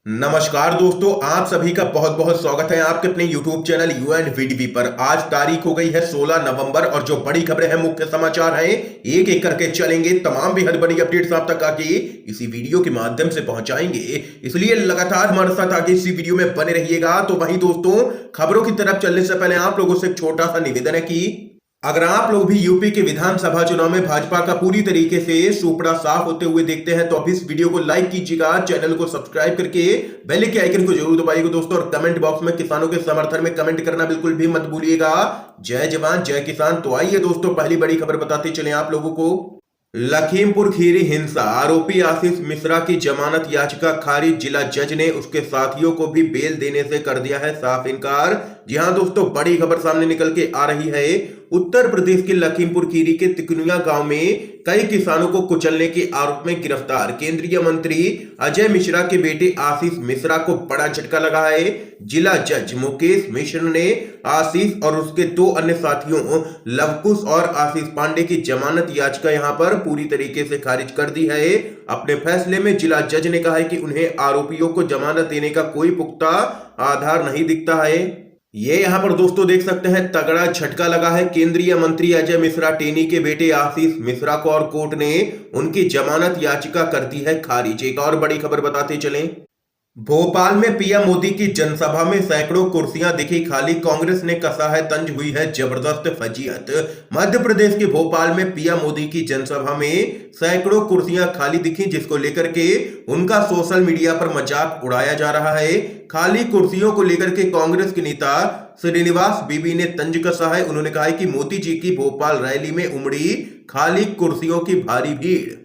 नमस्कार दोस्तों, आप सभी का बहुत बहुत स्वागत है आपके अपने YouTube चैनल यू एंड वीडीवी पर। आज तारीख हो गई है 16 नवंबर और जो बड़ी खबरें हैं, मुख्य समाचार हैं, एक एक करके चलेंगे। तमाम बेहद बड़ी अपडेट्स आप तक आके इसी वीडियो के माध्यम से पहुंचाएंगे, इसलिए लगातार हमारे साथ आगे इसी वीडियो में बने रहिएगा। तो वहीं दोस्तों, खबरों की तरफ चलने से पहले आप लोगों से एक छोटा सा निवेदन है कि अगर आप लोग भी यूपी के विधानसभा चुनाव में भाजपा का पूरी तरीके से सुपड़ा साफ होते हुए देखते हैं तो अब इस वीडियो को लाइक कीजिएगा, चैनल को सब्सक्राइब करके बेल के आइकन को जरूर दबाइएगा दोस्तों, और कमेंट बॉक्स में किसानों के समर्थन में कमेंट करना बिल्कुल भी मत भूलिएगा। जय जवान जय किसान। तो आइए दोस्तों, पहली बड़ी खबर बताते चले आप लोगों को। लखीमपुर खीरी हिंसा आरोपी आशीष मिश्रा की जमानत याचिका खारिज। जिला जज ने उसके साथियों को भी बेल देने से कर दिया है साफ इनकार। जी हां दोस्तों, बड़ी खबर सामने निकल के आ रही है। उत्तर प्रदेश के लखीमपुर खीरी के तिकुनिया गांव में कई किसानों को कुचलने के आरोप में गिरफ्तार केंद्रीय मंत्री अजय मिश्रा के बेटे आशीष मिश्रा को बड़ा झटका लगा है। जिला जज मुकेश मिश्र ने आशीष और उसके दो अन्य साथियों लवकुश और आशीष पांडे की जमानत याचिका यहां पर पूरी तरीके से खारिज कर दी है। अपने फैसले में जिला जज ने कहा है कि उन्हें आरोपियों को जमानत देने का कोई पुख्ता आधार नहीं दिखता है। ये यहां पर दोस्तों देख सकते हैं, तगड़ा झटका लगा है केंद्रीय मंत्री अजय मिश्रा टेनी के बेटे आशीष मिश्रा को, और कोर्ट ने उनकी जमानत याचिका कर दी है खारिज। एक और बड़ी खबर बताते चलें। भोपाल में पीएम मोदी की जनसभा में सैकड़ों कुर्सियां दिखी खाली, कांग्रेस ने कसा है तंज, हुई है जबरदस्त फजीयत। मध्य प्रदेश के भोपाल में पीएम मोदी की जनसभा में सैकड़ों कुर्सियां खाली दिखी, जिसको लेकर के उनका सोशल मीडिया पर मजाक उड़ाया जा रहा है। खाली कुर्सियों को लेकर के कांग्रेस के नेता श्रीनिवास बीबी ने तंज कसा है। उन्होंने कहा है कि मोदी जी की भोपाल रैली में उमड़ी खाली कुर्सियों की भारी भीड़।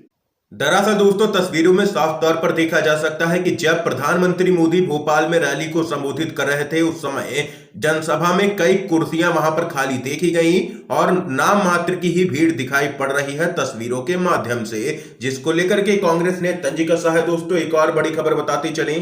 दरअसल दोस्तों, तस्वीरों में साफ तौर पर देखा जा सकता है कि जब प्रधानमंत्री मोदी भोपाल में रैली को संबोधित कर रहे थे, उस समय जनसभा में कई कुर्सियां वहां पर खाली देखी गई और नाम मात्र की ही भीड़ दिखाई पड़ रही है तस्वीरों के माध्यम से, जिसको लेकर के कांग्रेस ने तंज कसा है। दोस्तों, एक और बड़ी खबर बताते चलें।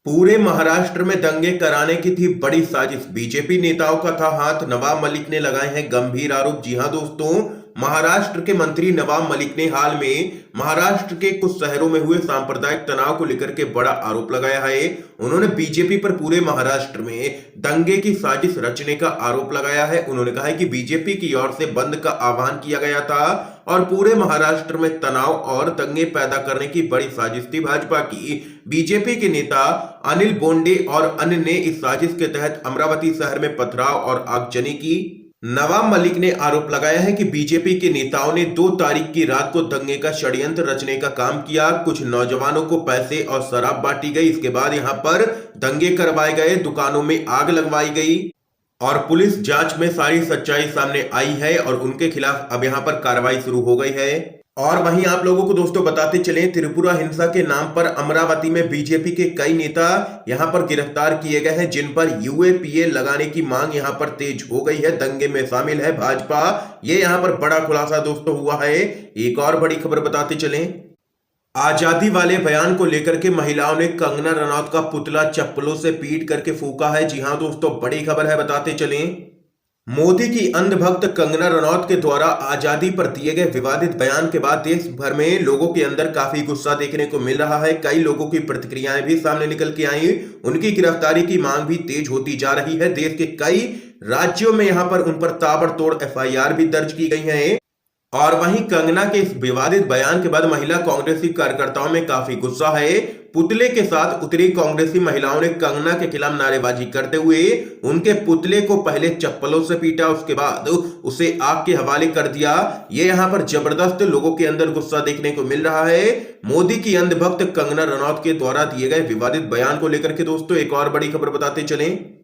पूरे महाराष्ट्र में दंगे कराने की थी बड़ी साजिश, बीजेपी नेताओं का था हाथ, नवाब मलिक ने लगाए हैं गंभीर आरोप। जी हां दोस्तों, महाराष्ट्र के मंत्री नवाब मलिक ने हाल में महाराष्ट्र के कुछ शहरों में हुए सांप्रदायिक तनाव को लेकर के बड़ा आरोप लगाया है। उन्होंने बीजेपी पर पूरे महाराष्ट्र में दंगे की साजिश रचने का आरोप लगाया है। उन्होंने कहा है कि बीजेपी की ओर से बंद का आह्वान किया गया था और पूरे महाराष्ट्र में तनाव और दंगे पैदा करने की बड़ी साजिश थी भाजपा की। बीजेपी के नेता अनिल बोंडे और अन्य ने इस साजिश के तहत अमरावती शहर में पथराव और आगजनी की। नवाब मलिक ने आरोप लगाया है कि बीजेपी के नेताओं ने 2 तारीख की रात को दंगे का षड्यंत्र रचने का काम किया। कुछ नौजवानों को पैसे और शराब बांटी गई। इसके बाद यहां पर दंगे करवाए गए, दुकानों में आग लगवाई गई और पुलिस जांच में सारी सच्चाई सामने आई है और उनके खिलाफ अब यहां पर कार्रवाई शुरू हो गई है। और वहीं आप लोगों को दोस्तों बताते चलें, त्रिपुरा हिंसा के नाम पर अमरावती में बीजेपी के कई नेता यहां पर गिरफ्तार किए गए हैं, जिन पर यूएपीए लगाने की मांग यहां पर तेज हो गई है। दंगे में शामिल है भाजपा, ये यहां पर बड़ा खुलासा दोस्तों हुआ है। एक और बड़ी खबर बताते चलें। आजादी वाले बयान को लेकर के महिलाओं ने कंगना रनौत का पुतला चप्पलों से पीट करके फूका है। जी हां दोस्तों, बड़ी खबर है, बताते चलें। मोदी की अंधभक्त कंगना रनौत के द्वारा आजादी पर दिए गए विवादित बयान के बाद देश भर में लोगों के अंदर काफी गुस्सा देखने को मिल रहा है। कई लोगों की प्रतिक्रियाएं भी सामने निकल के आई, उनकी गिरफ्तारी की मांग भी तेज होती जा रही है। देश के कई राज्यों में यहां पर उन पर ताबड़तोड़ एफआईआर भी दर्ज की गई है। और वहीं कंगना के इस विवादित बयान के बाद महिला कांग्रेसी कार्यकर्ताओं में काफी गुस्सा है। पुतले के साथ उतरी कांग्रेसी महिलाओं ने कंगना के खिलाफ नारेबाजी करते हुए उनके पुतले को पहले चप्पलों से पीटा, उसके बाद उसे आग के हवाले कर दिया। ये यहां पर जबरदस्त लोगों के अंदर गुस्सा देखने को मिल रहा है मोदी की अंधभक्त कंगना रनौत के द्वारा दिए गए विवादित बयान को लेकर के। दोस्तों, एक और बड़ी खबर बताते चलें।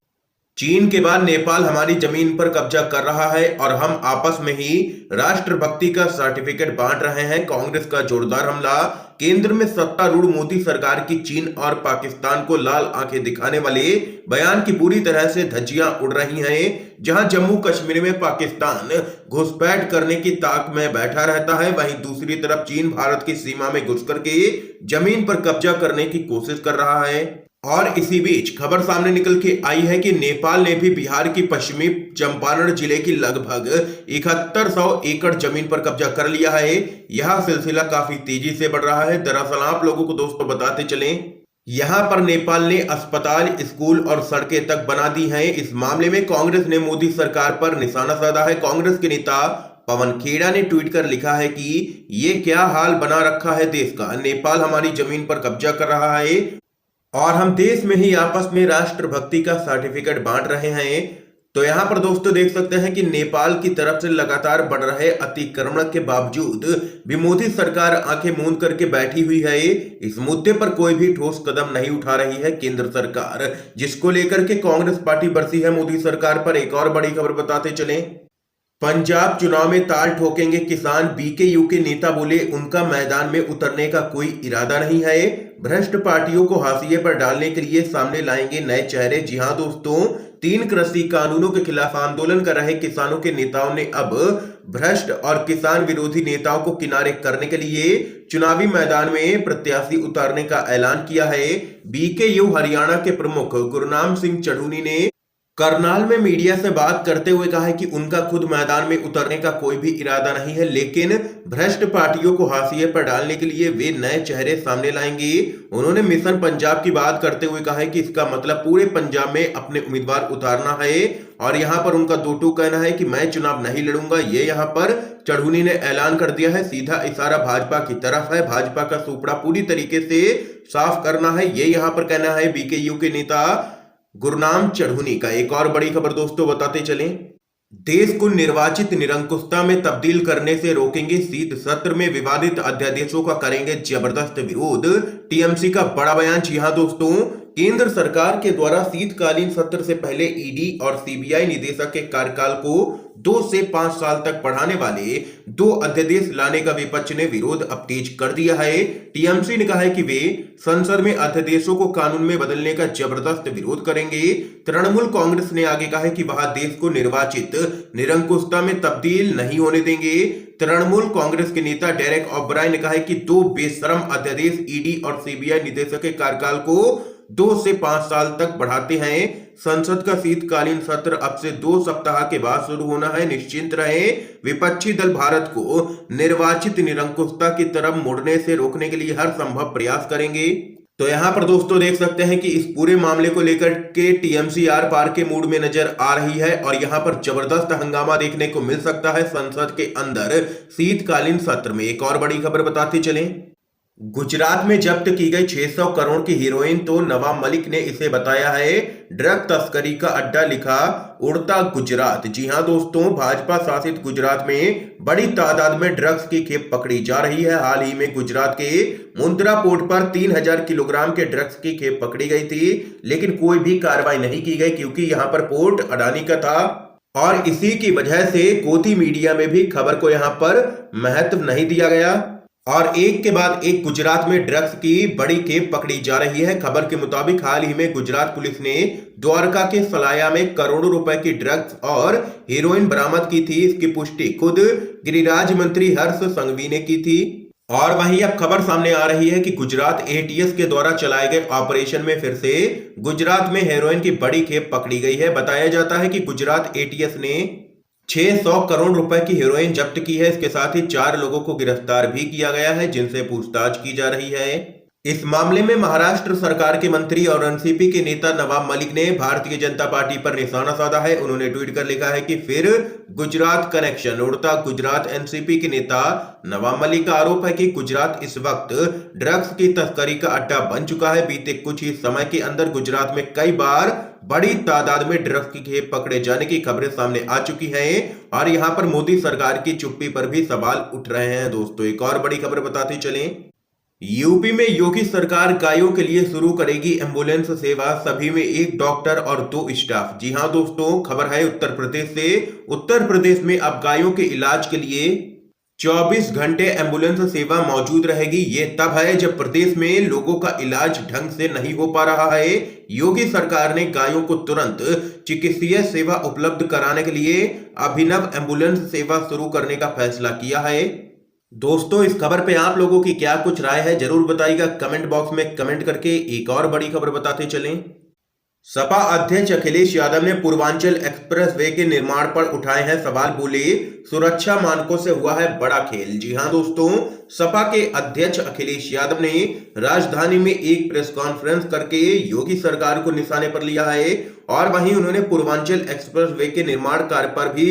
चीन के बाद नेपाल हमारी जमीन पर कब्जा कर रहा है और हम आपस में ही राष्ट्रभक्ति का सर्टिफिकेट बांट रहे हैं, कांग्रेस का जोरदार हमला। केंद्र में सत्तारूढ़ मोदी सरकार की चीन और पाकिस्तान को लाल आंखें दिखाने वाले बयान की पूरी तरह से धज्जियां उड़ रही हैं। जहां जम्मू कश्मीर में पाकिस्तान घुसपैठ करने की ताक में बैठा रहता है, वहीं दूसरी तरफ चीन भारत की सीमा में घुस करके जमीन पर कब्जा करने की कोशिश कर रहा है। और इसी बीच खबर सामने निकल के आई है कि नेपाल ने भी बिहार की पश्चिमी चंपारण जिले की लगभग 7100 एकड़ जमीन पर कब्जा कर लिया है। यह सिलसिला काफी तेजी से बढ़ रहा है। दरअसल आप लोगों को दोस्तों बताते चलें, यहां पर नेपाल ने अस्पताल, स्कूल और सड़कें तक बना दी हैं। इस मामले में कांग्रेस ने मोदी सरकार पर निशाना साधा है। कांग्रेस के नेता पवन खेड़ा ने ट्वीट कर लिखा है कि ये क्या हाल बना रखा है देश का, नेपाल हमारी जमीन पर कब्जा कर रहा है और हम देश में ही आपस में राष्ट्रभक्ति का सर्टिफिकेट बांट रहे हैं। तो यहां पर दोस्तों देख सकते हैं कि नेपाल की तरफ से लगातार बढ़ रहे अतिक्रमण के बावजूद भी मोदी सरकार आंखें मूंद करके बैठी हुई है। इस मुद्दे पर कोई भी ठोस कदम नहीं उठा रही है केंद्र सरकार, जिसको लेकर के कांग्रेस पार्टी बरसी है मोदी सरकार पर। एक और बड़ी खबर बताते चलें। पंजाब चुनाव में ताल ठोकेंगे किसान, बीकेयू के नेता बोले उनका मैदान में उतरने का कोई इरादा नहीं है। भ्रष्ट पार्टियों को हाशिए पर डालने के लिए सामने लाएंगे नए चेहरे। जी हां दोस्तों, 3 कृषि कानूनों के खिलाफ आंदोलन कर रहे किसानों के नेताओं ने अब भ्रष्ट और किसान विरोधी नेताओं को किनारे करने के लिए चुनावी मैदान में प्रत्याशी उतारने का ऐलान किया है। बीकेयू हरियाणा के प्रमुख गुरनाम सिंह चढ़ूनी ने करनाल में मीडिया से बात करते हुए कहा है कि उनका खुद मैदान में उतरने का कोई भी इरादा नहीं है, लेकिन भ्रष्ट पार्टियों को हाशिए पर डालने के लिए वे नए चेहरे सामने लाएंगे। उन्होंने मिशन पंजाब की बात करते हुए कहा है कि इसका मतलब पूरे पंजाब में अपने उम्मीदवार उतारना है और यहां पर उनका दो टूक कहना है कि मैं चुनाव नहीं लड़ूंगा। ये यहां पर चढ़ूनी ने ऐलान कर दिया है। सीधा इशारा भाजपा की तरफ है। भाजपा का सुपड़ा पूरी तरीके से साफ करना है, ये यहां पर कहना है बीकेयू के नेता गुरनाम चढ़ूनी का। एक और बड़ी खबर दोस्तों बताते चलें। देश को निर्वाचित निरंकुशता में तब्दील करने से रोकेंगे, शीत सत्र में विवादित अध्यादेशों का करेंगे जबरदस्त विरोध, टीएमसी का बड़ा बयान। जी हां दोस्तों, केंद्र सरकार के द्वारा शीतकालीन सत्र से पहले ईडी और सीबीआई निदेशक के कार्यकाल को 2 से 5 साल तक बढ़ाने वाले 2 अध्यादेश लाने का विपक्ष ने विरोध अब तेज कर दिया है। टीएमसी ने कहा है कि वे संसद में अध्यादेशों को कानून में बदलने का जबरदस्त विरोध करेंगे। तृणमूल कांग्रेस ने आगे कहा है कि वह देश को निर्वाचित निरंकुशता में तब्दील नहीं होने देंगे। तृणमूल कांग्रेस के नेता डेरेक ओब्रायन ने कहा है कि 2 बेशरम अध्यादेश ईडी और सीबीआई निदेशक के कार्यकाल को 2 से 5 साल तक बढ़ाते हैं। संसद का शीतकालीन सत्र अब से 2 सप्ताह के बाद शुरू होना है, निश्चिंत रहे। विपक्षी दल भारत को निर्वाचित निरंकुशता की तरफ मुड़ने से रोकने के लिए हर संभव प्रयास करेंगे। तो यहाँ पर दोस्तों देख सकते हैं कि इस पूरे मामले को लेकर के टीएमसी आर पार के मूड में नजर आ रही है और यहाँ पर जबरदस्त हंगामा देखने को मिल सकता है संसद के अंदर शीतकालीन सत्र में। एक और बड़ी खबर बताते चलें। गुजरात में जब्त की गई 600 करोड़ की हीरोइन, तो नवाब मलिक ने इसे बताया है ड्रग तस्करी का अड्डा, लिखा उड़ता गुजरात। जी हां दोस्तों, भाजपा शासित गुजरात में बड़ी तादाद में ड्रग्स की खेप पकड़ी जा रही है। हाल ही में गुजरात के मुंद्रा पोर्ट पर 3000 किलोग्राम के ड्रग्स की खेप पकड़ी गई थी, लेकिन कोई भी कार्रवाई नहीं की गई क्योंकि यहां पर पोर्ट अडानी का था और इसी की वजह से गोती मीडिया में भी खबर को यहां पर महत्व नहीं दिया गया और एक के बाद एक गुजरात में ड्रग्स की बड़ी खेप पकड़ी जा रही है। खबर के मुताबिक हाल ही में गुजरात पुलिस ने द्वारका के सलाया में करोड़ों रुपए की ड्रग्स और हीरोइन बरामद की थी। इसकी पुष्टि खुद गिरिराज मंत्री हर्ष संघवी ने की थी। और वहीं अब खबर सामने आ रही है कि गुजरात एटीएस के द्वारा चलाए गए ऑपरेशन में फिर से गुजरात में हेरोइन की बड़ी खेप पकड़ी गई है। बताया जाता है कि गुजरात एटीएस ने 600 करोड़ रुपए की हेरोइन जब्त की है। इसके साथ ही 4 लोगों को गिरफ्तार भी किया गया है, जिनसे पूछताछ की जा रही है। इस मामले में महाराष्ट्र सरकार के मंत्री और एनसीपी के नेता नवाब मलिक ने भारतीय जनता पार्टी पर निशाना साधा है। उन्होंने ट्वीट कर लिखा है कि फिर गुजरात कनेक्शन, उड़ता गुजरात। एनसीपी के नेता नवाब मलिक का आरोप है कि गुजरात इस वक्त ड्रग्स की तस्करी का अड्डा बन चुका है। बीते कुछ ही समय के अंदर गुजरात में कई बार बड़ी तादाद में ड्रग्स की खेप पकड़े जाने की खबरें सामने आ चुकी हैं और यहां पर मोदी सरकार की चुप्पी पर भी सवाल उठ रहे हैं। दोस्तों एक और बड़ी खबर बताते चलें। यूपी में योगी सरकार गायों के लिए शुरू करेगी एम्बुलेंस सेवा, सभी में 1 डॉक्टर और 2 स्टाफ। जी हां दोस्तों, खबर है उत्तर प्रदेश से। उत्तर प्रदेश में अब गायों के इलाज के लिए 24 घंटे एम्बुलेंस सेवा मौजूद रहेगी। ये तब है जब प्रदेश में लोगों का इलाज ढंग से नहीं हो पा रहा है। योगी सरकार ने गायों को तुरंत चिकित्सीय सेवा उपलब्ध कराने के लिए अभिनव एम्बुलेंस सेवा शुरू करने का फैसला किया है। दोस्तों इस खबर पे आप लोगों की क्या कुछ राय है जरूर बताइएगा कमेंट बॉक्स में कमेंट करके। एक और बड़ी खबर बताते चलें। सपा अध्यक्ष अखिलेश यादव ने पूर्वांचल एक्सप्रेस वे के निर्माण पर उठाए हैं सवाल। बोले सुरक्षा मानकों से हुआ है बड़ा खेल। जी हां दोस्तों, सपा के अध्यक्ष अखिलेश यादव ने राजधानी में एक प्रेस कॉन्फ्रेंस करके योगी सरकार को निशाने पर लिया है और वहीं उन्होंने पूर्वांचल एक्सप्रेस वे के निर्माण कार्य पर भी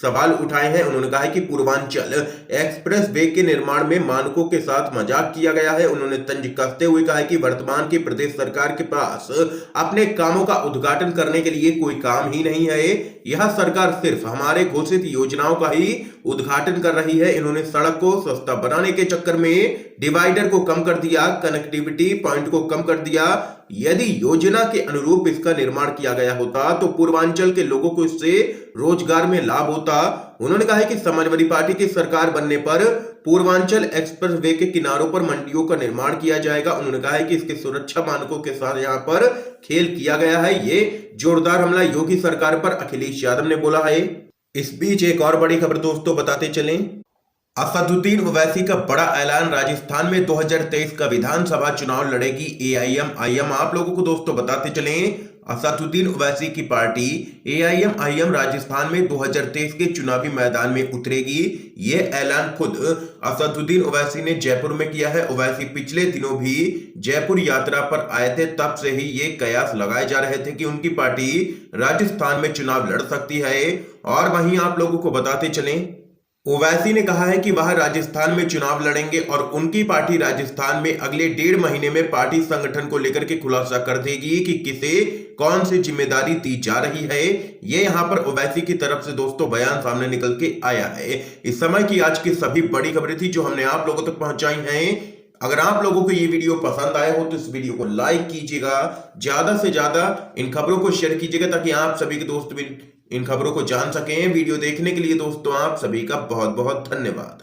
सवाल उठाए हैं। उन्होंने कहा है कि पूर्वांचल एक्सप्रेस वे के निर्माण में मानकों के साथ मजाक किया गया है। उन्होंने तंज कसते हुए कहा है कि वर्तमान की प्रदेश सरकार के पास अपने कामों का उद्घाटन करने के लिए कोई काम ही नहीं है। यह सरकार सिर्फ हमारे घोषित योजनाओं का ही उद्घाटन कर रही है। इन्होंने सड़क को सस्ता बनाने के चक्कर में डिवाइडर को कम कर दिया, कनेक्टिविटी पॉइंट को कम कर दिया। यदि योजना के अनुरूप इसका निर्माण किया गया होता तो पूर्वांचल के लोगों को इससे रोजगार में लाभ होता। उन्होंने कहा है कि समाजवादी पार्टी की सरकार बनने पर पूर्वांचल एक्सप्रेस वे के किनारों पर मंडियों का निर्माण किया जाएगा। उन्होंने कहा है कि इसके सुरक्षा मानकों के साथ यहाँ पर खेल किया गया है। ये जोरदार हमला योगी सरकार पर अखिलेश यादव ने बोला है। इस बीच एक और बड़ी खबर दोस्तों बताते चलें। असदुद्दीन ओवैसी का बड़ा ऐलान। राजस्थान में 2023 का विधानसभा चुनाव लड़ेगी एआईएमआईएम। आप लोगों को दोस्तों बताते चलें, असदुद्दीन ओवैसी की पार्टी एआईएमआईएम राजस्थान में 2023 के चुनावी मैदान में उतरेगी। यह ऐलान खुद असदुद्दीन ओवैसी ने जयपुर में किया है। ओवैसी पिछले दिनों भी जयपुर यात्रा पर आए थे। तब से ही ये कयास लगाए जा रहे थे कि उनकी पार्टी राजस्थान में चुनाव लड़ सकती है। और वहीं आप लोगों को बताते चलें, ओवैसी ने कहा है कि वह राजस्थान में चुनाव लड़ेंगे और उनकी पार्टी राजस्थान में अगले 1.5 महीने में पार्टी संगठन को लेकर के खुलासा कर देगी कि किसे कौन सी जिम्मेदारी दी जा रही है। ये यहां पर ओवैसी की तरफ से दोस्तों बयान सामने निकल के आया है। इस समय की आज की सभी बड़ी खबरें थी जो हमने आप लोगों तक पहुंचाई हैं। अगर आप लोगों को ये वीडियो पसंद आया हो तो इस वीडियो को लाइक कीजिएगा, ज्यादा से ज्यादा इन खबरों को शेयर कीजिएगा ताकि आप सभी के दोस्त भी इन खबरों को जान सकें। वीडियो देखने के लिए दोस्तों आप सभी का बहुत बहुत धन्यवाद।